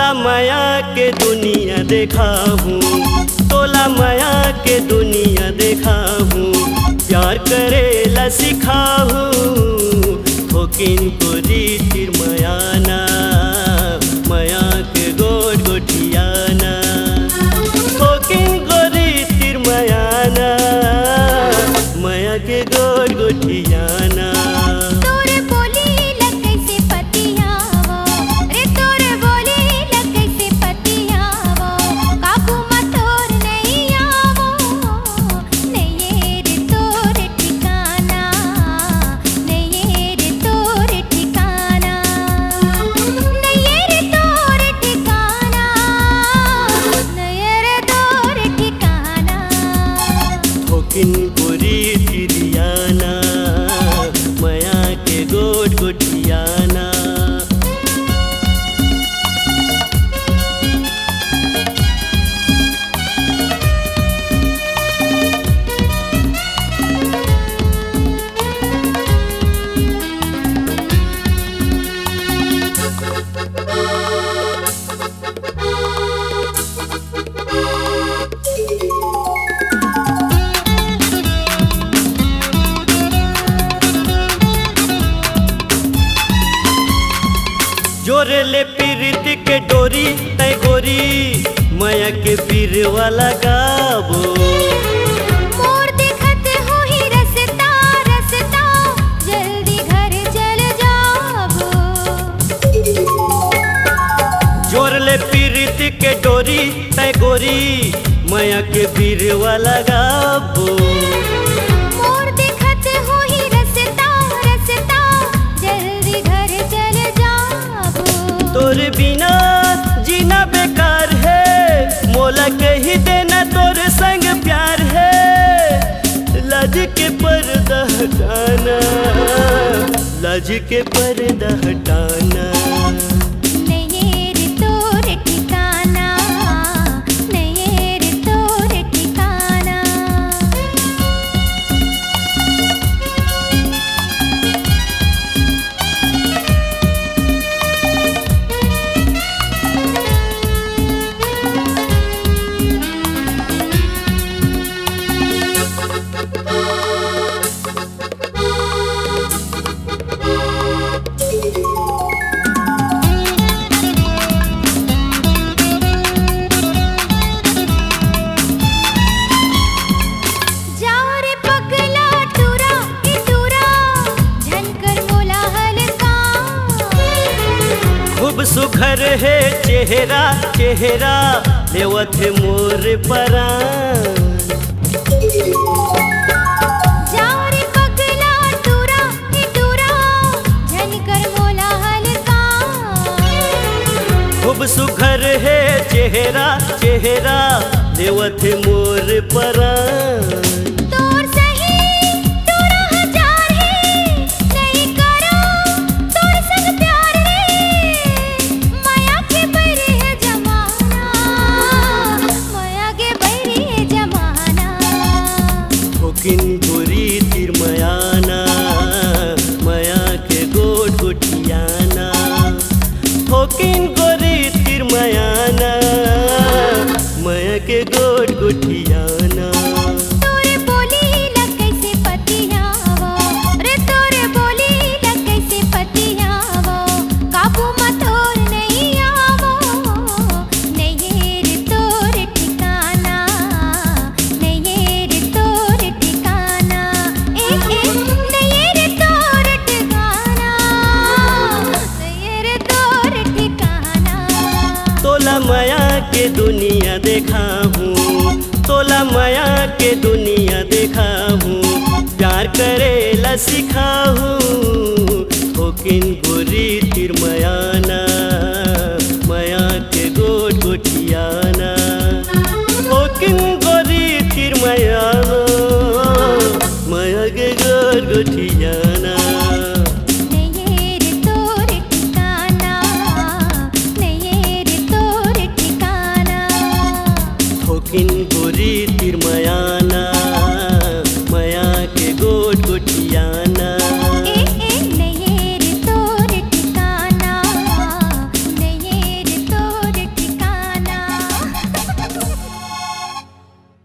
तोला माया के दुनिया देखा हूँ, तोला माया के दुनिया देखा हूँ, प्यार करेला सिखा हूँ, ठोकिन को रीतिर मयाना, माया के गोट गोठियाना, ठोकिन को रीतिर मयाना, माया के गोट गोठियाना। इनको रीति दियाना, माया के गोट गोठियाना। जोरे ले पीरित के डोरी तय गोरी, माया के पीर वाला गाबो। मोर देखत हो ही रसता रसता, जल्दी घर चल जाबो। जोर ले पीरित के डोरी तय गोरी, माया के पीर वाला गाबो। मोर देखत हो ही रसता रसता, जल्दी घर चल जाबो। तोर बिना जीना बेकार है, मोला कही देना तोर संग प्यार है। लाज के पर्दा हटाना, लाज के पर्दा हटाना। नहीं रे तोर ठिकाना, नहीं रे तोर ठिकाना। खूब सुघर है चेहरा चेहरा, लेवत है मोर परान। जारे पगला टूरा ही टूरा, झनकर मोला हलका। खूब सुघर है चेहरा चेहरा, लेवत है मोर परान। इनको रीतिर मयाना, माया के गोट गोठियाना, ठोकिन को रीतिर मयाना, माया के गोट गोठियाना। तोरे बोली लग कैसे पतियावो, रे तोरे बोली लग कैसे पतियावो, काबू मत और नहीं आवो। नहीं रे तोरे ठिकाना, नहीं रे तोरे ठिकाना। नहीं रे तोरे ठिकाना, नहीं रे तोरे ठिकाना। तोला माया के दुनिया देखा हूँ, तोला माया के दुनिया देखा हूँ, प्यार करेला सिखा हूँ, ठोकिन को रीतिर मयाना, माया के गोट गोठियाना, ठोकिन को रीतिर मयाना, माया के गोट गोठियाना। नहीं रे तोरे ठिकाना, नहीं रे तोरे ठिकाना। ठोकिन को रीतिर मयाना, माया के गोट गोठियाना।